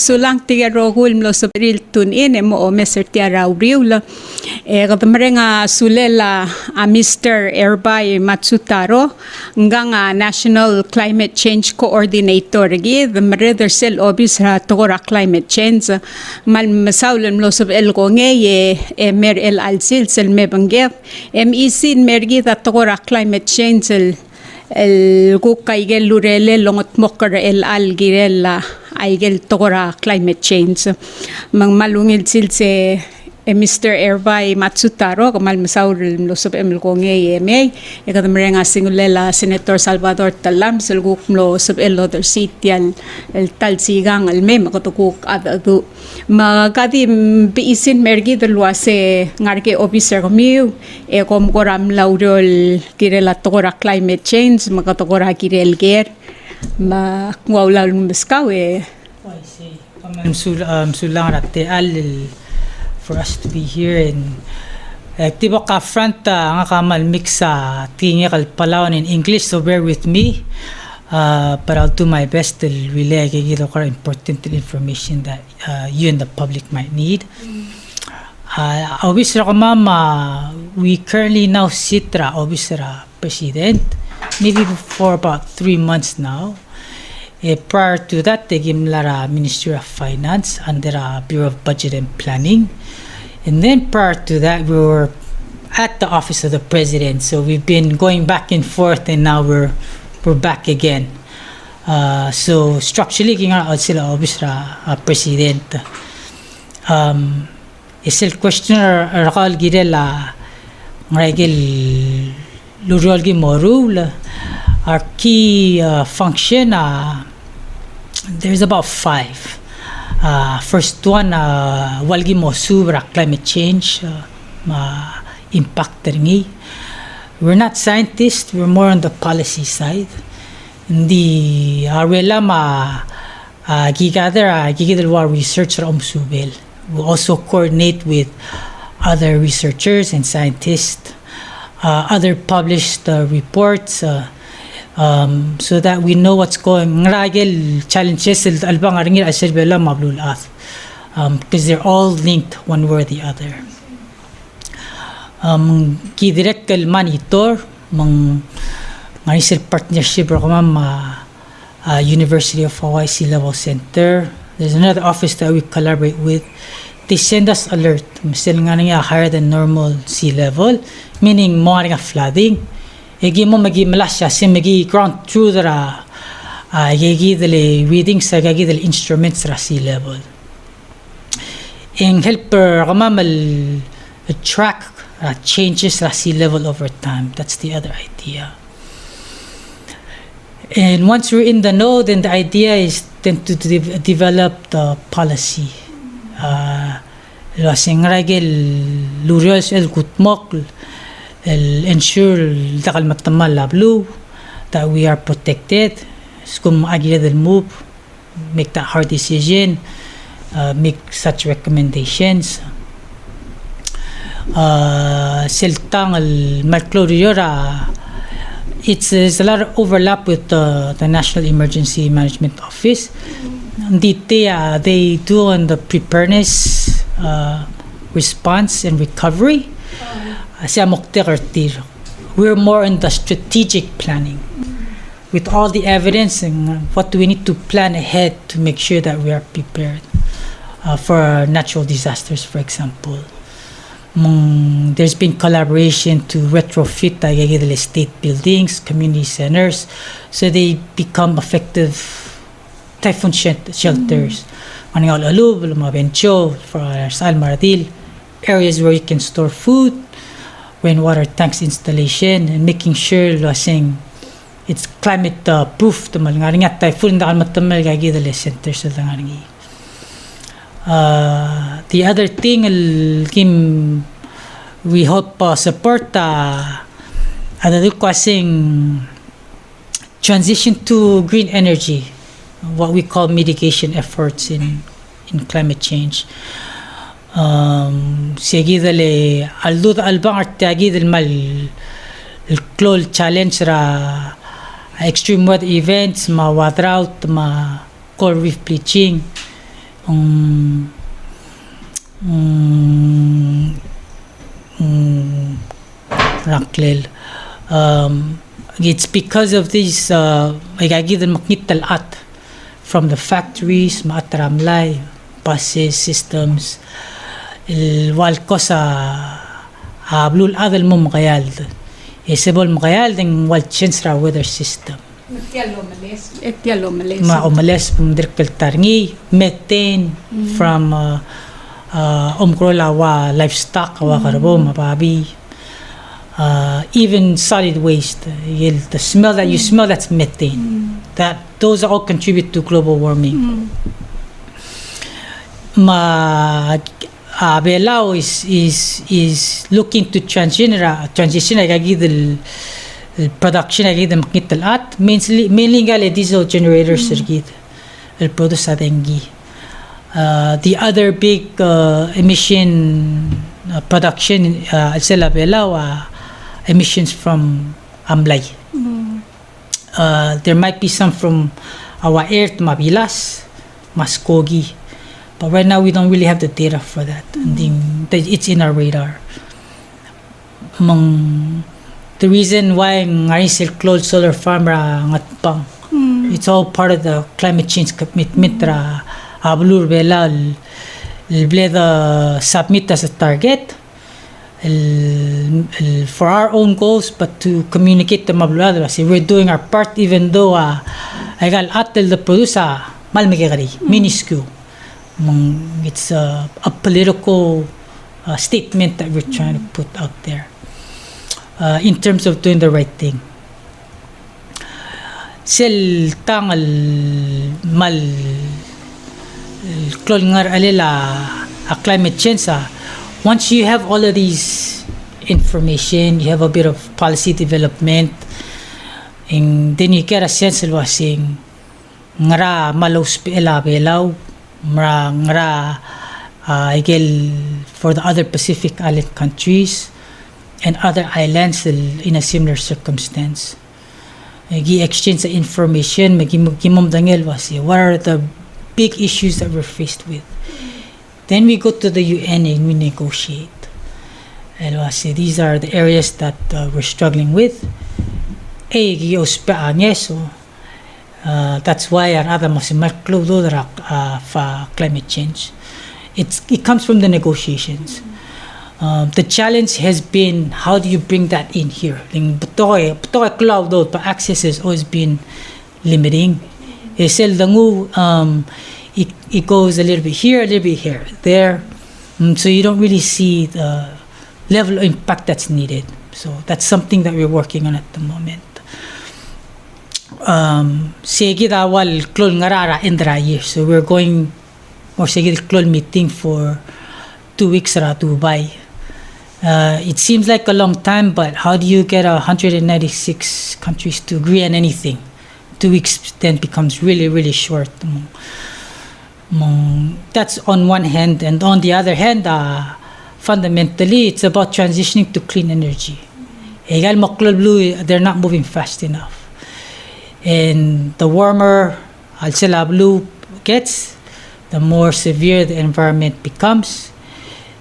sulang tiga rohul mlo sobril tun in mo o meser tia rauriula kadamrenga sulela a Mr. ERBAI Matsutaro ngang National Climate Change Coordinator gi the mother cell office ra tora climate change mal masaulen mlo sob el gonge e mer el alsil sel mebangef MEC mergi da tora climate change el kukaigel lurele longot mokar el algirella aigel tora climate change mang malungil silse Mr. ERBAI Matsutaro kamal masaur losob emel konge yeme ekadamrenga singulela Senator Salvador Talam selguk mlo sob el other city el talsigang al mem katukuk adadu magadi biisin mergi delwa se ngarke officer miu e kom koram laurol kirela tora climate change makatokora kirel ger ma ngawla lumbeskawe sulang rate al for us to be here and tiba ka front nga kamal mix sa tingekal Palawan in English, so bear with me, but I'll do my best to relay important information that you and the public might need. Obviously mama, we currently now sit obviously president maybe for about 3 months now. Prior to that, they gave Ministry of Finance under Bureau of Budget and Planning. And then prior to that, we were at the Office of the President. So we've been going back and forth, and now we're back again. So structurally, sila obviously President. Isel questioner rakal girela ngregel lurol gi morul. Our key function, there's about 5. First one, walgi mo subra climate change impact ringi. We're not scientists, we're more on the policy side. Hindi arwela gigather war research ra umsubel. We also coordinate with other researchers and scientists, other published reports, so that we know what's going ngragel challenges albang aringil aserbela mablulat, because they're all linked one way or the other. Ki direct kal monitor mang manisir partnership University of Hawaii Sea Level Center. There's another office that we collaborate with. They send us alert still nga higher than normal sea level, meaning mo nga flooding. Egi mo magi malasya sim magi ground through the yegi dele readings sa gagi dele instruments ra sea level. In helper kamamal track changes ra sea level over time. That's the other idea. And once we're in the know, then the idea is then to develop the policy. Lasing ragel lurios el kutmok ensure dakal matamal lablu that we are protected. Skum agila del move, make that hard decision, make such recommendations. Seltang al malcloriora. There's a lot of overlap with the National Emergency Management Office. They do on the preparedness, response and recovery. We're more in the strategic planning with all the evidence and what do we need to plan ahead to make sure that we are prepared for natural disasters, for example. There's been collaboration to retrofit the state buildings, community centers, so they become effective typhoon shelters. For Sal Maradil, areas where you can store food, rainwater tanks installation, and making sure it's climate proof. Typhoon centers. The other thing we hope support transition to green energy, what we call mitigation efforts in climate change. Sigidale aldud albang artiagid mal clol challenge ra extreme weather events, ma water drought, ma coral reef bleaching. Raklel. It's because of these magagidal maknital at from the factories, maatramlay, buses, systems, walko sa blul adal mo makayal. Isebol makayal ding wal chensra weather system. Maumales from dirkel tarngi, methane from omkrola livestock wa karbo mapabi. Even solid waste, the smell that you smell, that's methane. Those all contribute to global warming. Belao is looking to transition agad production agad maknital at mainly gal diesel generators agad el produce adengi. The other big emission production sila belao emissions from amlay. There might be some from our air to mabilas, maskogi, but right now we don't really have the data for that. And it's in our radar. The reason why ngayon closed solar farm ngatpang, it's all part of the climate change commitment ra ablur bela the submit as a target. For our own goals, but to communicate to mablado, we're doing our part, even though agal atel the producer malmigari minuscule. It's a political statement that we're trying to put out there in terms of doing the right thing. Sel tangal mal klolngar alila a climate change. Once you have all of these information, you have a bit of policy development, and then you get a sense of saying, ngara malos pela belaw, ngara for the other Pacific Island countries and other islands in a similar circumstance. Gi exchange the information, magimom dangel wasi. What are the big issues that we're faced with? Then we go to the UN and we negotiate. And I say these are the areas that we're struggling with. That's why our other for climate change. It comes from the negotiations. The challenge has been, how do you bring that in here? Cloud access has always been limiting. It goes a little bit here, there. So you don't really see the level of impact that's needed. So that's something that we're working on at the moment. Sige dawal klol ngarara indra year. So we're going or sige klol meeting for 2 weeks ra Dubai. It seems like a long time, but how do you get 196 countries to agree on anything? 2 weeks then becomes really, really short. That's on one hand, and on the other hand, fundamentally, it's about transitioning to clean energy. They're not moving fast enough. And the warmer Al-Salablu gets, the more severe the environment becomes,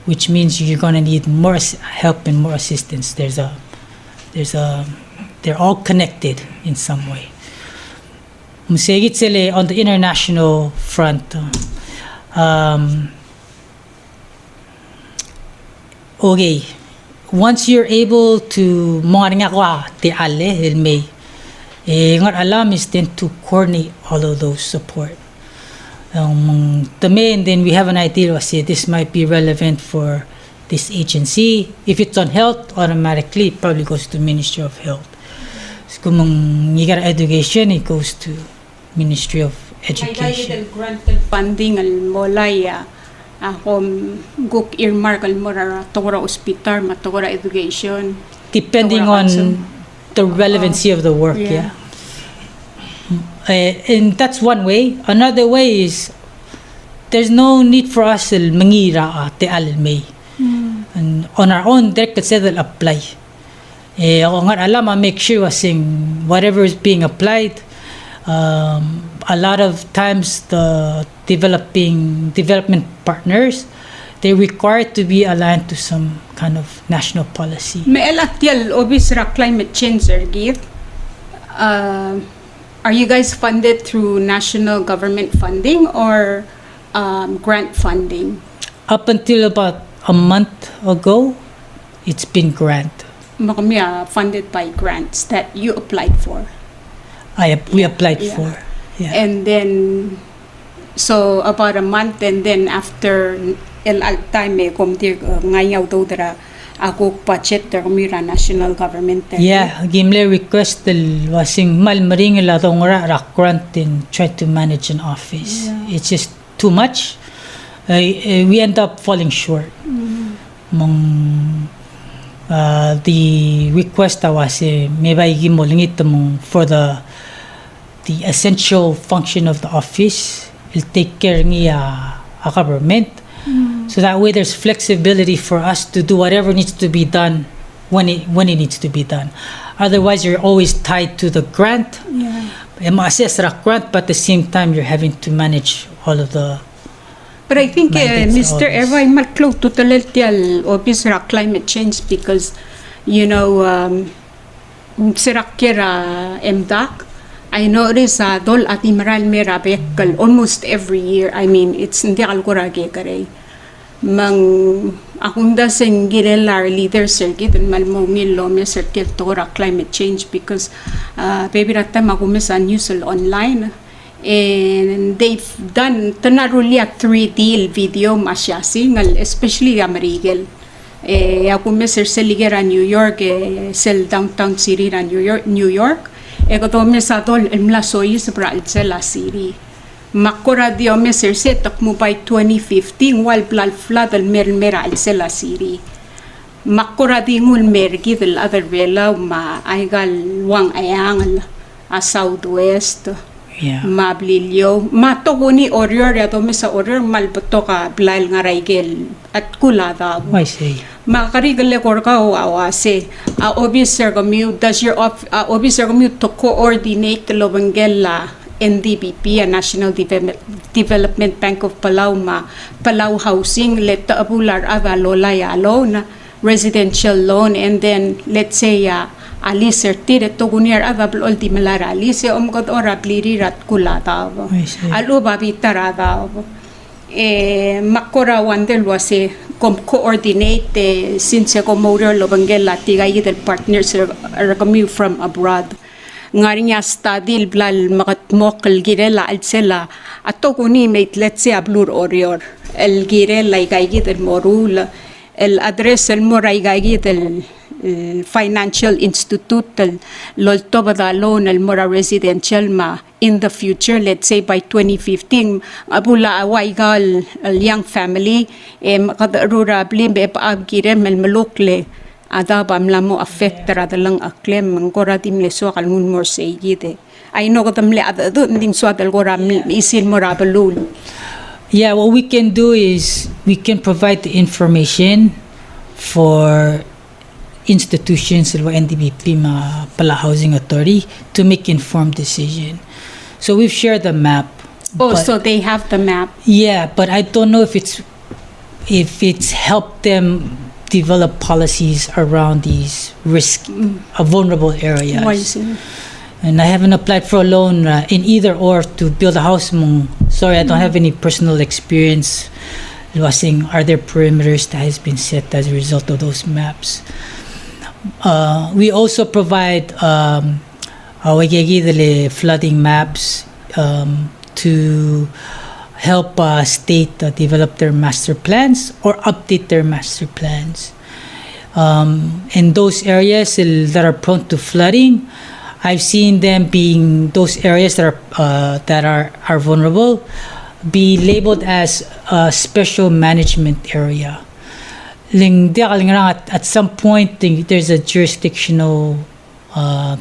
which means you're going to need more help and more assistance. They're all connected in some way. On the international front, okay, once you're able to alam is then to coordinate all of those support. Then we have an idea, say this might be relevant for this agency. If it's on health, automatically it probably goes to Ministry of Health. So kung you got education, it goes to Ministry of Education. Funding al molay guk earmark al mora tora hospital matora education. Depending on the relevancy of the work, yeah. And that's one way. Another way is there's no need for us to mangira te almay. And on our own, direct settle apply. Ako nga alam, make sure wasing whatever is being applied, a lot of times the development partners, they require to be aligned to some kind of national policy. May elatyal obisra climate change ergit. Are you guys funded through national government funding or grant funding? Up until about a month ago, it's been grant. Makamia funded by grants that you applied for. We applied Yeah. for. Yeah. And then, so about a month, and then after time ngayaw daw dara ako budget der mira national government. Yeah, gimle request the wasing malmaring la dong ra grant and try to manage an office. Yeah. It's just too much. We end up falling short. The request was maybe gimolingit for the essential function of the office. It'll take care niya a government. So that way there's flexibility for us to do whatever needs to be done when it needs to be done. Otherwise, you're always tied to the grant. Yeah. Ma-assess ra grant, but at the same time, you're having to manage all of the. But I think mandates and Mr. all this. Erbay malklaw tutalel office ra climate change because sirakira MDAC. I notice dol ati maral mera bekal almost every year. I mean, it's hindi algorage kare. Mang akong da sing girelar leader circuit and malmongil lo me circuit tora climate change because baby rata magumisa news online. And they've done tanarulia 3D video masyasi ngal especially amarigel ako Mr. Seligera New York sel downtown city ra New York ko to me sa tol mla soy sa bral sela city makora dio Mr. setak mo by 2015 wal blal flood al mera al sela city makora di ngul mergi del other vela ma aigal wang ayang a southwest. Yeah. Mablilyo matoguni orior yato me sa orior malbato ka blal nga raigel at kulada I say. makarigale korka o awase officer commute does your officer commute to coordinate the Lobangela NDBP, a National Development Bank of Palau Palau Housing leta abular ada lolaya loan residential loan and then let's say alis certire to gunir avabl ulti malara alis god ora bliri rat kulata alu babi tarada makora wandel wase coordinate since ko motor Lobangela tigay del partners are coming from abroad ngarinya study blal makatmokal girela alsela ato kuni mate let's say ablur orior el girela igay del morul el address el moray igay del financial institute lolto bada loan el mora residential ma in the future let's say by 2015 abula awaigal young family makadrura blim be paagire mel malukle ada bamla mo affect ra dalang aklem ngora tim leso kalngun mor seigide I know katamle ada ding swadal gora isil mora balul. Yeah, what we can do is we can provide the information for institutions like NDBP Pala Housing Authority to make informed decision. So we've shared the map. So they have the map. Yeah, but I don't know if it's helped them develop policies around these vulnerable areas. Why is it? And I haven't applied for a loan in either or to build a house. Sorry, I don't have any personal experience. Are there perimeters that has been set as a result of those maps? We also provide flooding maps to help state develop their master plans or update their master plans. In those areas that are prone to flooding, I've seen them being those areas that are vulnerable be labeled as a special management area. At some point, there's a jurisdictional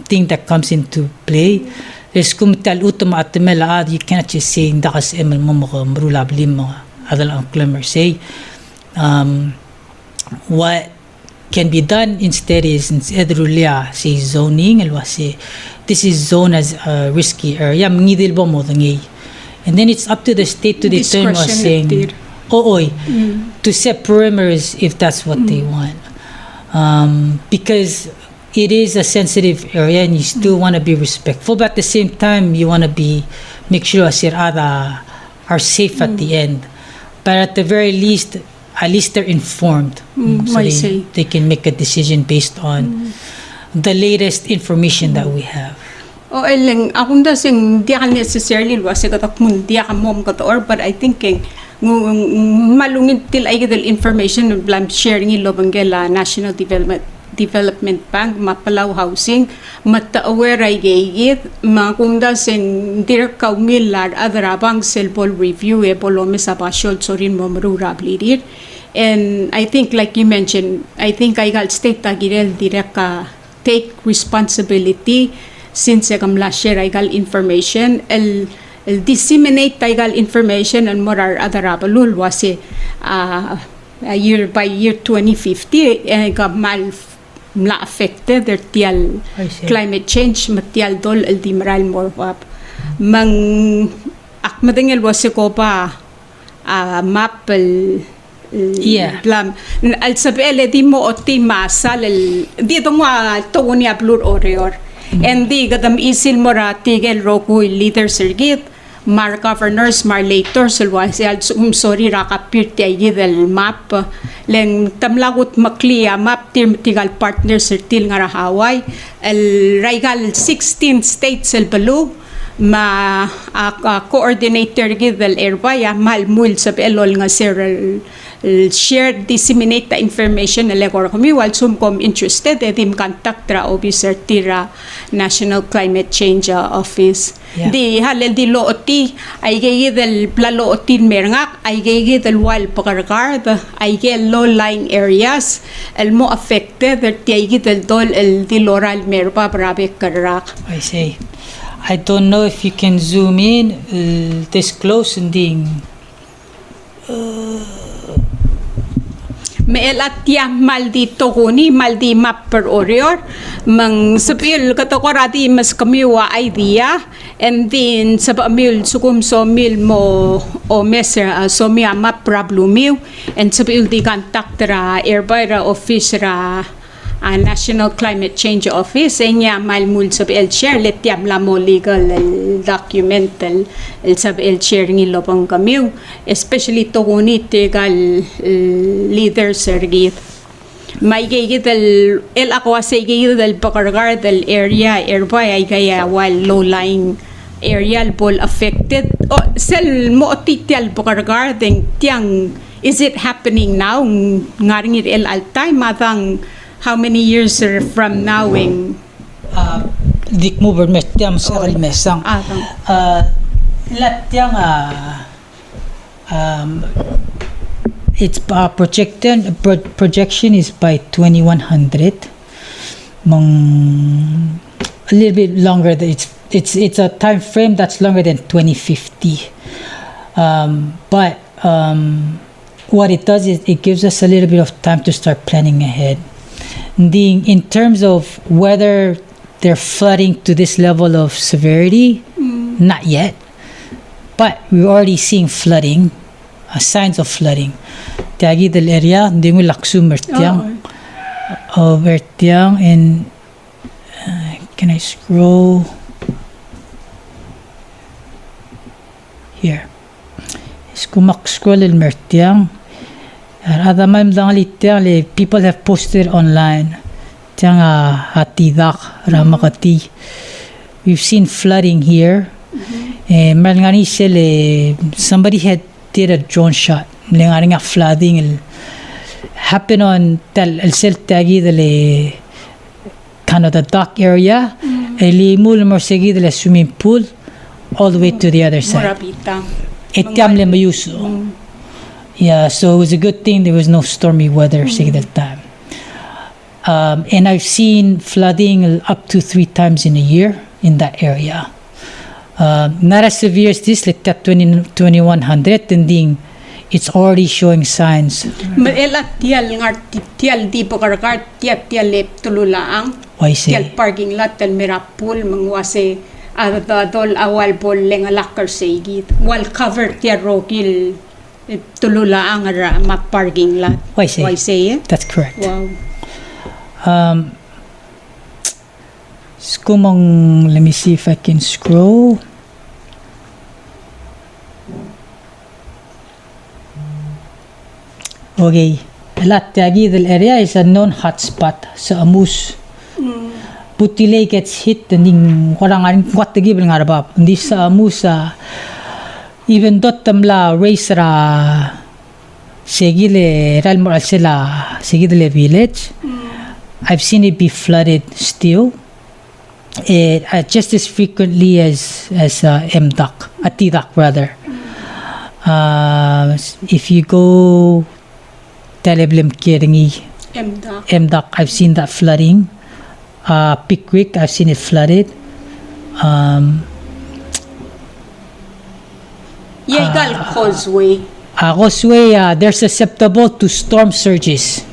thing that comes into play. There's kumital utama at mela you cannot just say ndakas emel mo marulablim mga adal ang claimer say what can be done instead is edrulia say zoning say this is zone as a risky area mngidil bo mo dangi, and then it's up to the state to determine saying to set perimeters if that's what they want, because it is a sensitive area and you still want to be respectful, but at the same time you want to make sure asirada are safe at the end, but at the very least at least they're informed, so they can make a decision based on the latest information that we have. O eleng akong da sing di ka necessarily wasi katak mun di ka mom or but I think malungit til ay gidel information blam sharing ilo banggela National Development Bank mapalaw housing mata aware ay gayit kung da sing direct kaumilar adrabang selbol review e bolome sa basyon sorin mo marurabli. And I think, like you mentioned, I think I got state tagirel direct take responsibility since kamla share I got information el disseminate I got information and more adarabalul wasi year by year 2050 mal affected der tial climate change matial dol el dimral more wap mang akmadengel wasi ko pa map blam al sabele di mo oti masal di to nga to ni ablur orior and di gadam isil mora tigel roku leader sergit mar governors mar later sulwasi al sorry rakapirti ay gidel map leng tamlagut makliya map tigal partners sertil nga rahaway el raigal 16 states el balu coordinator gidel ERBAI malmul sa elol nga sir share disseminate the information lekor kami wal sumkom interested edim contact ra officer tira National Climate Change Office di halel di looti ay gayidel plalootin merngak ay gayidel wild pakarkard ay gay low lying areas el mo affected der gayidel dol el di loral merpa brabe karak. I say I don't know if you can zoom in this close and ding Meelatya maldito kuni maldi map per orior mang sapil katokorati mas kamiwa idea and then sa pamil sukum so mil mo o meser somia map problemiu and sapil di contact ra ERBAI ra office ra National Climate Change Office enya malmul sab el share letiam la mo legal documental el sab el share ng lobang kamiu especially to gunit tegal leader sergit may gigit el aqua say gigit el pakargar del area ERBAI ay kaya while low lying area bol affected o sel mo titial pakargar ding tiang is it happening now ngaring it el al time matang how many years from now dik mo bermestiam sa mesang latyang its projection is by 2100 a little bit longer it's a time frame that's longer than 2050 but what it does is it gives us a little bit of time to start planning ahead. In terms of whether they're flooding to this level of severity, not yet. But we're already seeing flooding, signs of flooding. Tiagi del area, hindi mo laksu mertiang. Mertiang and can I scroll? Here. Scroll el mertiang. People have posted online Ramakati. We've seen flooding here. Somebody had did a drone shot. Flooding happened on kind of the dock area. Swimming pool all the way to the other side. Yeah, so it was a good thing there was no stormy weather at that time. And I've seen flooding up to 3 times in a year in that area. Not as severe as this, like that 2100, and it's already showing signs. Maelat tial ngar tial di pakar tial lep tululaang. Why say? Tial parking lot tal mirapul mangwase adol awal bol leng alakar segit. Wal cover tial rokil tululaang ara ma parking lot. Why say? Why say? That's correct. Wow. Let me see if I can scroll. Okay, the area is a known hotspot sa Amus. Butile gets hit and what the given arabab. This Amus even dotamla race ra segile ralmor sila segile village. I've seen it be flooded still. Just as frequently as MDOC, Atidak rather. If you go Teleblem Kiringi, MDOC, I've seen that flooding. Pickwick, I've seen it flooded. Yegal Causeway. Causeway, they're susceptible to storm surges.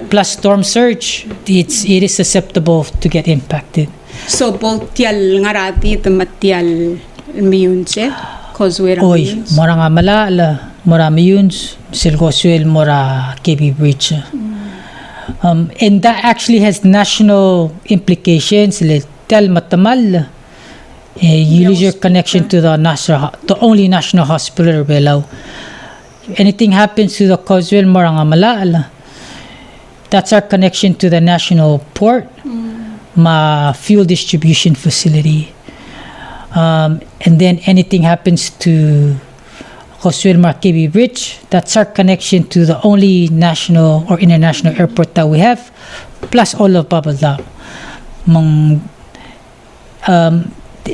Plus storm surge, it is susceptible to get impacted. So both tial ngarati matial miyunse causeway ra Oy, mora nga malala, mora miyuns, silgosuel mora KB Bridge. And that actually has national implications. Tel matamal, you lose your connection to the only national hospital below. Anything happens to the causeway moranga malala, that's our connection to the national port, ma fuel distribution facility. And then anything happens to causeway Markebi Bridge, that's our connection to the only national or international airport that we have, plus all of Babala.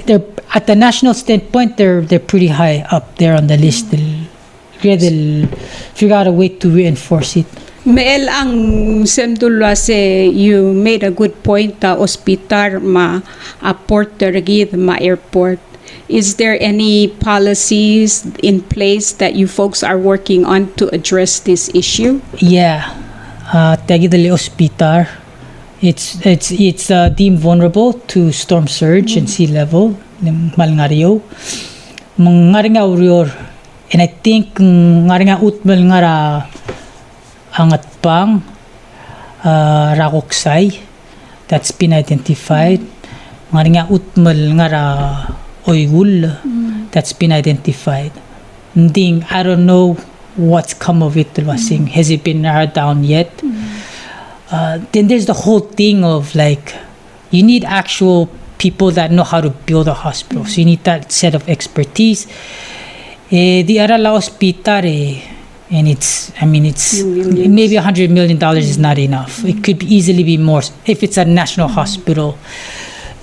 They're at the national standpoint, they're pretty high up there on the list. They'll figure out a way to reinforce it. Meel ang semdulwa se you made a good point hospital ma a port tergid ma airport. Is there any policies in place that you folks are working on to address this issue? Yeah, Tagidali hospital. It's deemed vulnerable to storm surge and sea level. Malngario, mangaringa urior. And I think ngaringa utmal ngara angat pang rakoksay, that's been identified. Ngaringa utmal ngara oygul, that's been identified. Nding, I don't know what's come of it. Has it been narrowed down yet? Then there's the whole thing of like, you need actual people that know how to build a hospital. So you need that set of expertise. The Arala Hospital, and it's maybe $100 million is not enough. It could easily be more if it's a national hospital.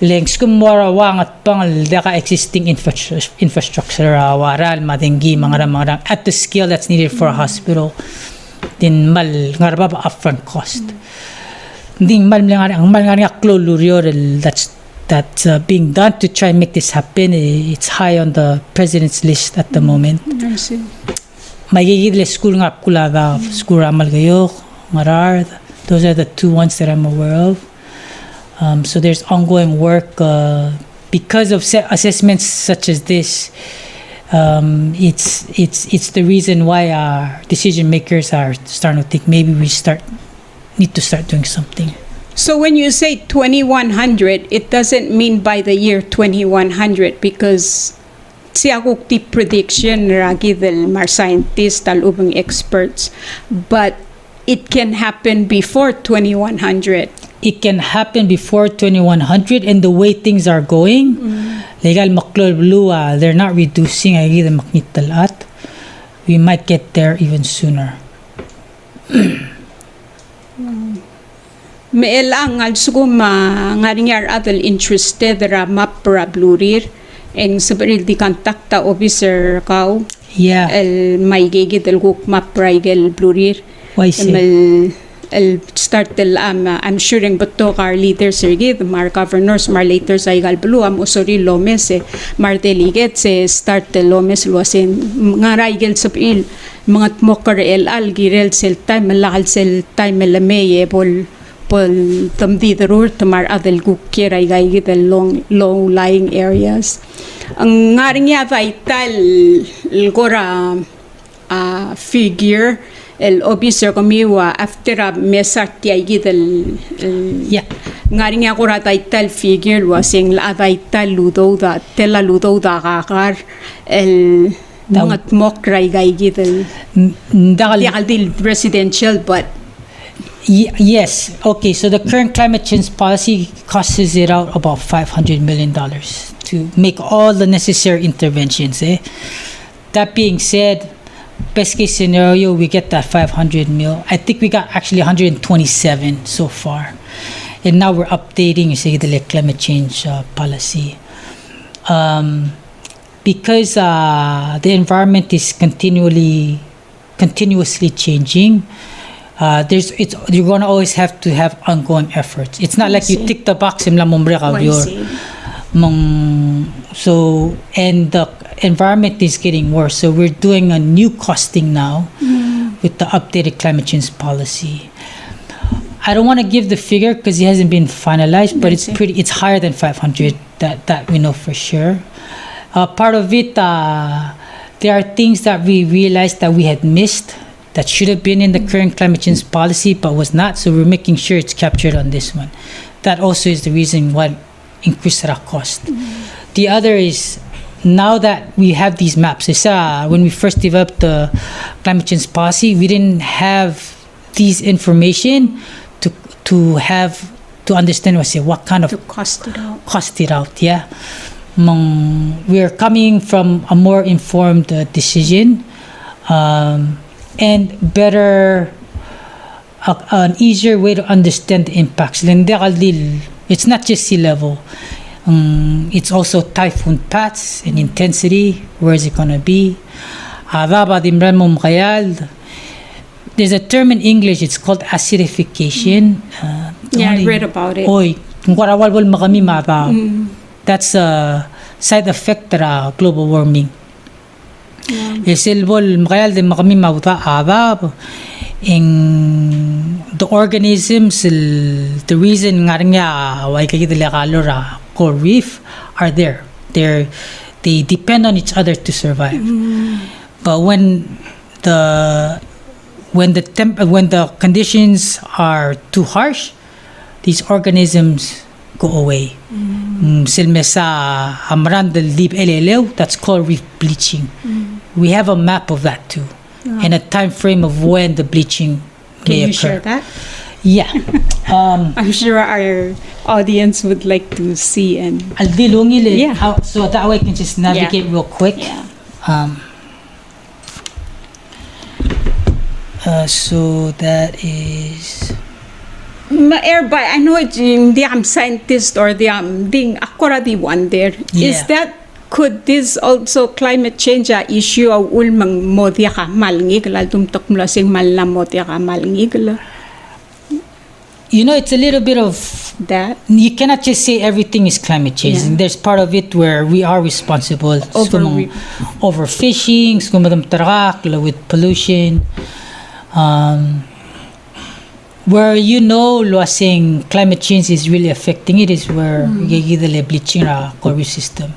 Lengs kumora wang at pangal daka existing infrastructure waral madenggi mga at the scale that's needed for a hospital. Then mal ngarba upfront cost. Ding mal ang mal nga klolurior that's being done to try and make this happen. It's high on the president's list at the moment. I see. Magigidle school nga kulaga school amal gayo marar. Those are the two ones that I'm aware of. So there's ongoing work because of assessments such as this. It's the reason why our decision makers are starting to think maybe we need to start doing something. So when you say 2100, it doesn't mean by the year 2100 because siya ti prediction ragi del mar scientists tal ubang experts, but it can happen before 2100. It can happen before 2100, and the way things are going, legal maklol blua, they're not reducing ay the maknitalat. We might get there even sooner. Meel ang alsugo ngaringar adal interested ra mapra blurir en sabaril di kontakta officer kau. Yeah. El may gigit el guk mapra igel blurir. Why say? start I'm sure yung bato our leaders sergid mar governors mar later sa igal blu am usori lomes mar delegates start lomes luasin nga raigel sa il mga tmokar al girel sel time malakal sel time lameye pol tamdi darur tamar adel gukira igay the low lying areas ang ngaring yata ital gora figure el officer komiwa after a mesat tiagid ngaring ako rata ital figure wasing la ital ludo da tela ludo da kakar el mga tmokra igay gidel dil residential but yes, okay, so the current climate change policy costs it out about $500 million to make all the necessary interventions. That being said, best case scenario, we get that 500 mil. I think we got actually 127 so far. And now we're updating the climate change policy. Because the environment is continuously changing, you're going to always have to have ongoing efforts. It's not like you tick the box so and the environment is getting worse, so we're doing a new costing now with the updated climate change policy. I don't want to give the figure because it hasn't been finalized, but it's higher than 500, that we know for sure. Part of it, there are things that we realized that we had missed that should have been in the current climate change policy but was not, so we're making sure it's captured on this one. That also is the reason why increased our cost. The other is, now that we have these maps, when we first developed the climate change policy, we didn't have these information to understand what kind of to cost it out. Yeah, we are coming from a more informed decision. And better, an easier way to understand the impacts. It's not just sea level. It's also typhoon paths and intensity. Where is it going to be? There's a term in English, it's called acidification. I read about it. That's a side effect of global warming. The organisms, the reason coral reef are there. They depend on each other to survive. But when the conditions are too harsh, these organisms go away. That's called reef bleaching. We have a map of that too, and a time frame of when the bleaching may occur. Can you share that? Yeah. I'm sure our audience would like to see and so that way I can just navigate real quick. So that is ERBAI, I know hindi am scientist or ding akora di one there. Is that could this also climate change issue au ulmang modia ka malngig lal tumtok mula sing malna modia ka malngig la? It's a little bit of that. You cannot just say everything is climate change. Yeah. There's part of it where we are responsible. Overfishing, with pollution. Where luasing climate change is really affecting it is where the bleaching coral reef system.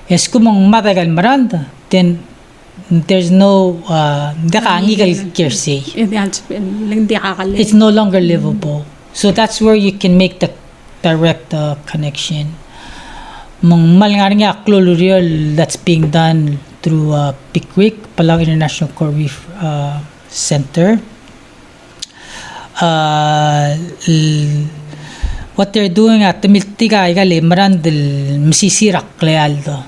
Yes, kumang matagal maranda, then there's no it's no longer livable. So that's where you can make the direct connection. That's being done through Pickwick, Palau International Coral Reef Center. What they're doing at the Miltiga marandel masisirak klealdo.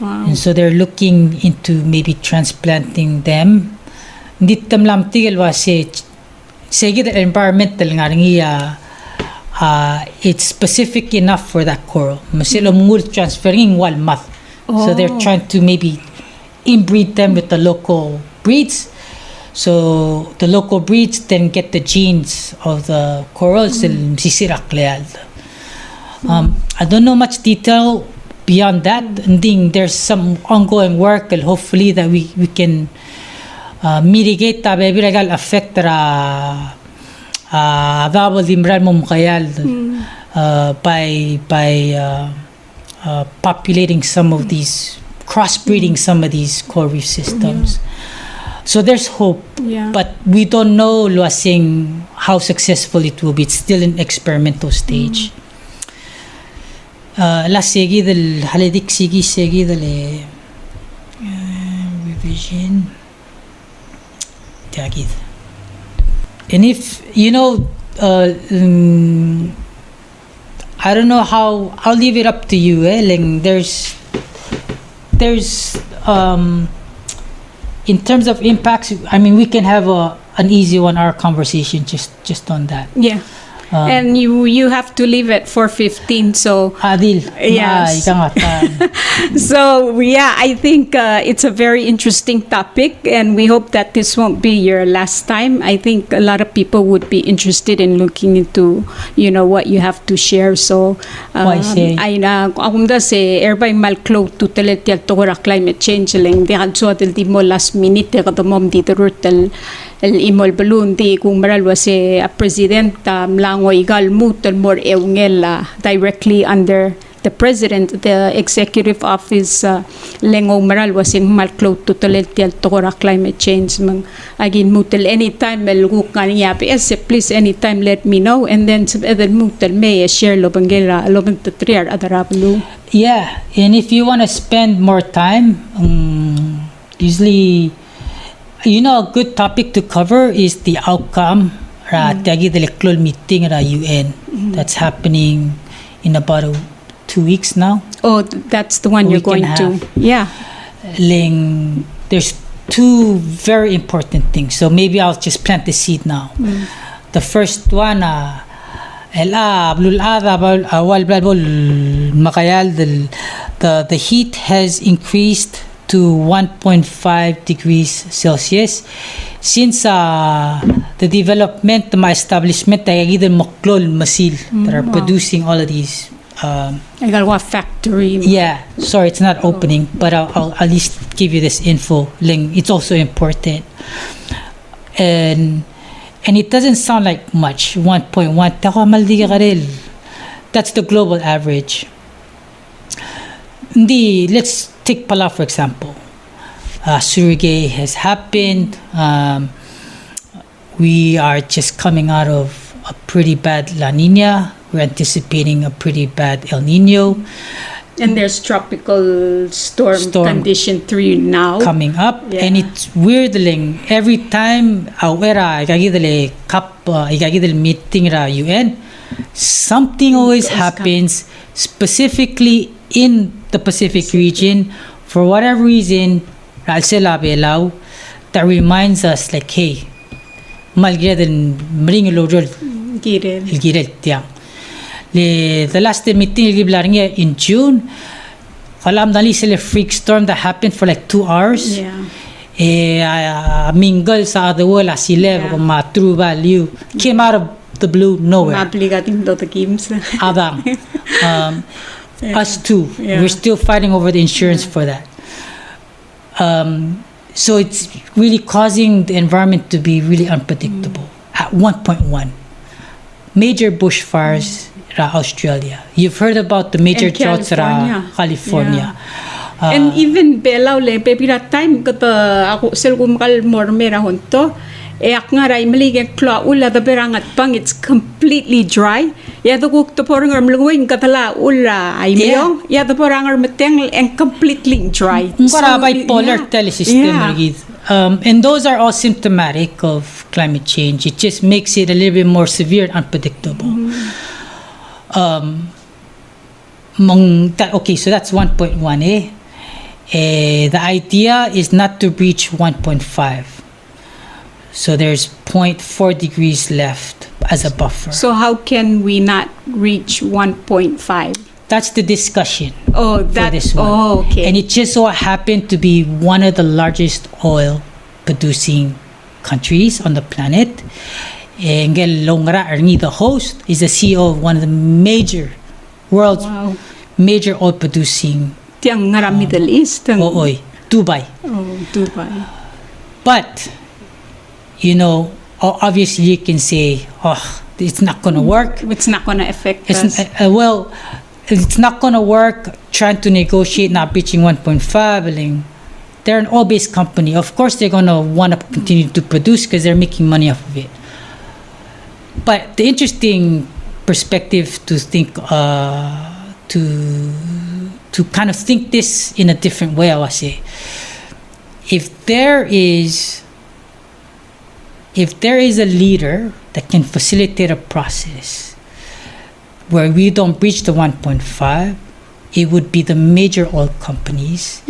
Wow. And so they're looking into maybe transplanting them. Hindi tamlam tigil wasi sige the environmental nga it's specific enough for that coral. Masilo mul transferring walmath. So they're trying to maybe inbreed them with the local breeds So the local breeds then get the genes of the corals and sisirak leal. I don't know much detail beyond that. I think there's some ongoing work and hopefully that we can mitigate the behavioral effect that by populating some of these, crossbreeding some of these coral reef systems. So there's hope, but we don't know Luasing how successful it will be. It's still in experimental stage. La segi del halidik segi del revision. Tagid. And if you know, I don't know how. I'll leave it up to you. Like there's in terms of impacts, I mean, we can have an easy 1 hour conversation just on that. Yeah. And you have to leave at 4:15, so Adil. yes. So yeah, I think it's a very interesting topic, and we hope that this won't be your last time. I think a lot of people would be interested in looking into, what you have to share. So ay na akong da se ERBAI malclo to teletial to climate change lang di kadso del di mo last minute kada mom di el imol balloon di kung maralwa se a president lang igal mutal more eungela directly under the president, the executive office lengo maral was in malclo to teletial to climate change mang agin mutal anytime melgu kaniya please anytime let me know, and then other mutal may share lobangela lobang to triar adarablu. Yeah, and if you want to spend more time, usually a good topic to cover is the outcome tagi the electoral meeting at UN that's happening in about 2 weeks now. Oh, that's the one you're going to. Yeah. There's 2 very important things. So maybe I'll just plant the seed now. The first one, the heat has increased to 1.5 degrees Celsius since the development, my establishment, that are producing all of these. I got one factory. Yeah, sorry, it's not opening, but I'll at least give you this info. It's also important, and it doesn't sound like much. 1.1. That's the global average. Let's take Palau for example. Surigay has happened. We are just coming out of a pretty bad La Nina. We're anticipating a pretty bad El Nino. And there's tropical storm condition 3 now coming up, and it's weird every time meeting ra UN, something always happens specifically in the Pacific region for whatever reason that reminds us hey, the last meeting in June, a freak storm that happened for 2 hours. Mingle sa other world true value came out of the blue nowhere. Us too. We're still fighting over the insurance for that. So it's really causing the environment to be really unpredictable. At 1.1, major bushfires Australia. You've heard about the major droughts in California. And even belaw pepira time kata ako selgumkal mormera honto nga ray maligeng kla ula da berangat pang it's completely dry. Ya to kuk to porang mlungwing katala ula ay miyong ya to porang meteng and completely dry. Para bipolar telesystem. And those are all symptomatic of climate change. It just makes it a little bit more severe and unpredictable. Okay, so that's 1.1. The idea is not to reach 1.5. So there's 0.4 degrees left as a buffer. So how can we not reach 1.5? That's the discussion. For this one. Oh, okay. And it just so happened to be one of the largest oil producing countries on the planet. Ngel Longra Ernie, the host, is the CEO of one of the major world's Wow. major oil producing Tiang nga Middle East. oil, Dubai. Oh, Dubai. But you know, obviously you can say, oh, it's not going to work. It's not going to affect It's us. well, it's not going to work. Trying to negotiate not reaching 1.5. They're an oil-based company. Of course, they're going to want to continue to produce because they're making money off of it. But the interesting perspective to think, to kind of think this in a different way, I would say, if there is a leader that can facilitate a process where we don't breach the 1.5, it would be the major oil companies,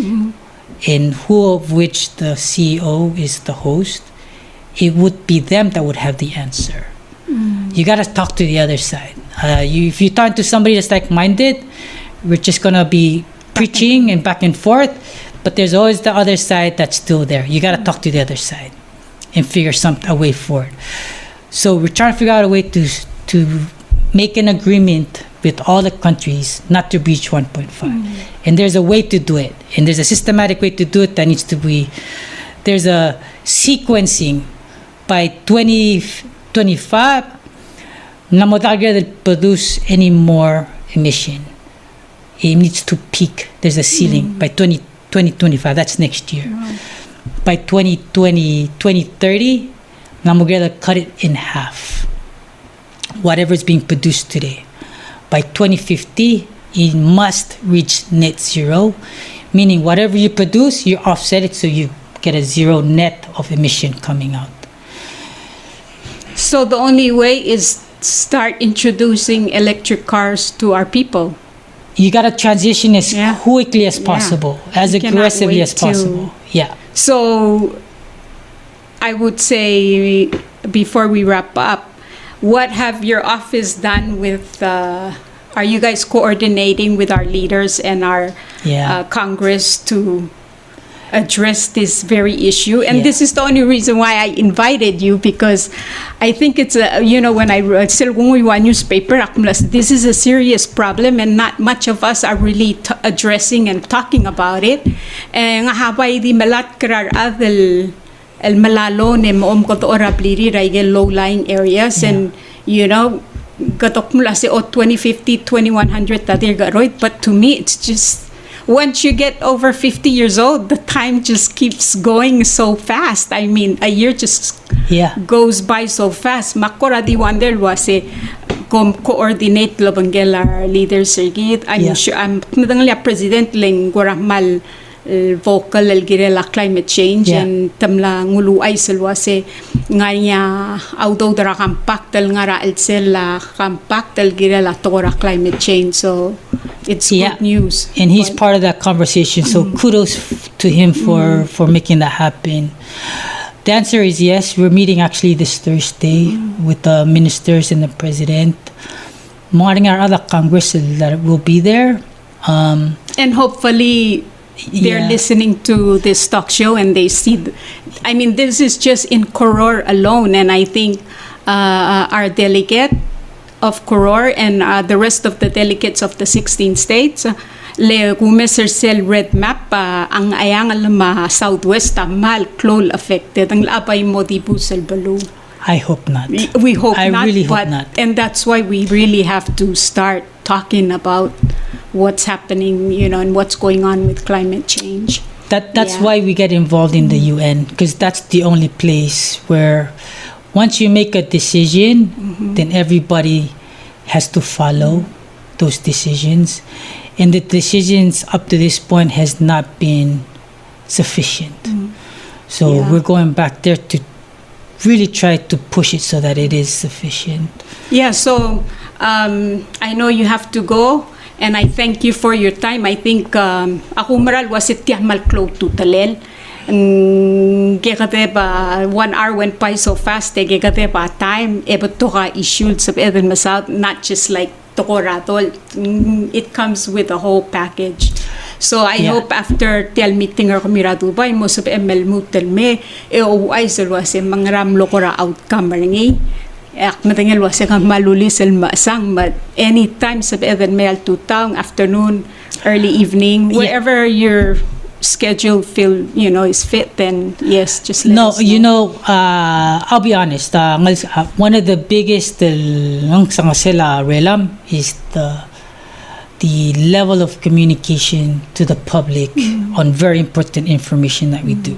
in who of which the CEO is the host. It would be them that would have the answer. You got to talk to the other side. If you talk to somebody that's like-minded, we're just going to be preaching and back and forth, but there's always the other side that's still there. You got to talk to the other side and figure a way forward. So we're trying to figure out a way to make an agreement with all the countries not to breach 1.5. And there's a way to do it. And there's a systematic way to do it that needs to be, there's a sequencing by 2025, na mo produce any more emission. It needs to peak. There's a ceiling by 2025. That's next year. By 2030, na mo cut it in half. Whatever is being produced today. By 2050, it must reach net zero, meaning whatever you produce, you offset it so you get a zero net of emission coming out. So the only way is start introducing electric cars to our people. You got to transition as quickly as possible, as You cannot aggressively wait as possible. Yeah. So I would say, before we wrap up, what have your office done with, are you guys coordinating with our leaders and our Congress to address this very issue? And this is the only reason why I invited you, because I think it's when I read Silgunguywa newspaper, this is a serious problem and not much of us are really addressing and talking about it. Nga habay di malat karar adel el malalo ne moom ko to orabliri raigel low-lying areas and gatok mula si 2050 2100 tadir garoid, but to me it's just, once you get over 50 years old, the time just keeps going so fast. I mean, a year just goes by so fast. Makora di wonder wase coordinate labangel our leaders sergit. I'm sure I'm president ling guaramal vocal el girela climate change and tamla ngulu ay selwase ngaya auto dara compact el ngara el sela compact el girela tora climate change. So it's good news. And he's part of that conversation. So kudos to him for making that happen. The answer is yes. We're meeting actually this Thursday with the ministers and the president. Mga our other Congress that will be there. And hopefully they're listening to this talk show and they see, I mean, this is just in Koror alone. And I think our delegate of Koror and the rest of the delegates of the 16 states, le gumeser sel red map ang ayang alama southwest mal clol affected ang labay mo di busel balu. I hope not. We hope I not. really hope not. And that's why we really have to start talking about what's happening, and what's going on with climate change. That's why we get involved in the UN, because that's the only place where once you make a decision, then everybody has to follow those decisions. And the decisions up to this point has not been sufficient. So we're going back there to really try to push it so that it is sufficient. Yeah, so I know you have to go, and I thank you for your time. I think ako maral wasit tiamal close to talel. Ba 1 hour went by so fast. Ba time ebot to ka issued sa even masal, not just like tokoratol. It comes with a whole package. So I Yeah. hope after tial meeting or kumira Dubai, most of ML mutel me, ay salwa se mangramlo ko ra outcome ringi. Ak matangel wase kang malulisel masang, but anytime sa even mail to town, afternoon, early evening, wherever your schedule is fit, then yes, just let us know. I'll be honest. One of the biggest ng sa sila relam is the level of communication to the public on very important information that we do.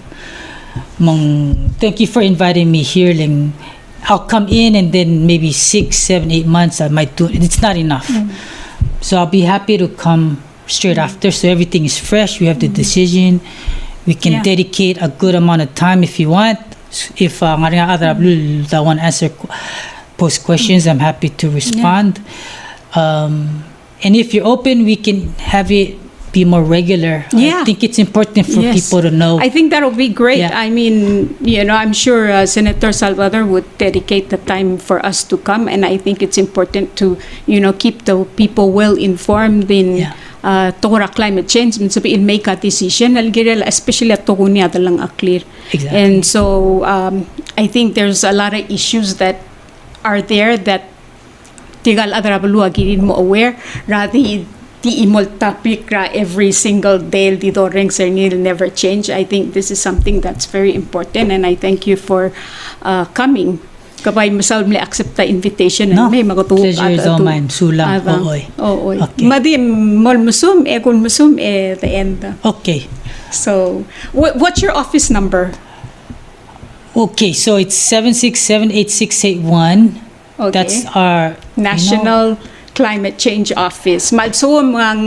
Thank you for inviting me here. I'll come in and then maybe 6, 7, 8 months I might do it. It's not enough. So I'll be happy to come straight after, so everything is fresh. We have the decision. We can dedicate a good amount of time if you want. If that one answer post questions, I'm happy to respond. And if you're open, we can have it be more regular. I think it's important for people to know. I think that'll be great. Yeah. I mean, I'm sure Senator Salvador would dedicate the time for us to come, and I think it's important to, keep the people well informed in tungkol climate change. Sabihin make a decision, especially at tungkol niya lang clear. Exactly. And so I think there's a lot of issues that are there that tigal adrabalu agirin mo aware, rather the imol topic every single day dito ring sir will never change. I think this is something that's very important, and I thank you for coming. Kapay masal mli accept the invitation and may magatuwa Pleasure is all mine. Sulang. Oy. Okay. Madim mol musum kun musum the end. Okay. So what's your office number? Okay, so it's 7678681. Okay. That's our National Climate Change Office. Malsum ang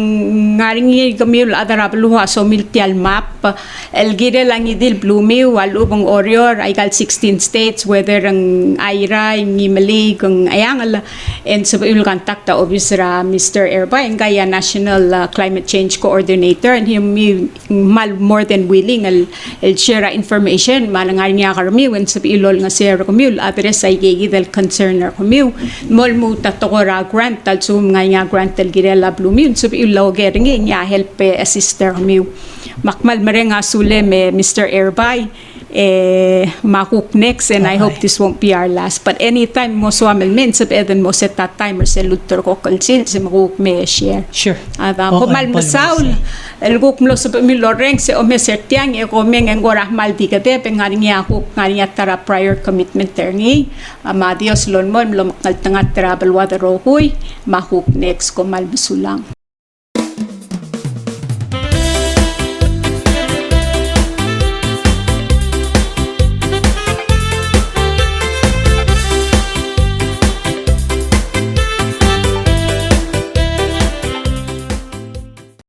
ngaringi kamil adarabaluha so miltial map elgire lang idil blumi walubang orior ay kal 16 states, whether ang Aira ng Mali kung ayangal, and sa ul kontakta obisra Mr. ERBAI ang National Climate Change Coordinator, and him mal more than willing el share information malangar niya karmi when sa ilol nga share kamil address ay gigidel concerner kamil mol mu tatokora grant sum nga grant el girela blumi sub ilaw gering nga help assister kami makmal marenga sule me Mr. ERBAI makuk next, and I hope this won't be our last, but anytime mo swamel men sub eden mo set that timer sa lutter ko kalsil sa makuk me share sure. ko mal masaul el guk mo sub mi loreng se o me sertiang ko meng ngora mal digate pengaring ako ngaring tara prior commitment terni ama Dios lon mo makal tanga travel water rohoy makuk next ko mal bisulang.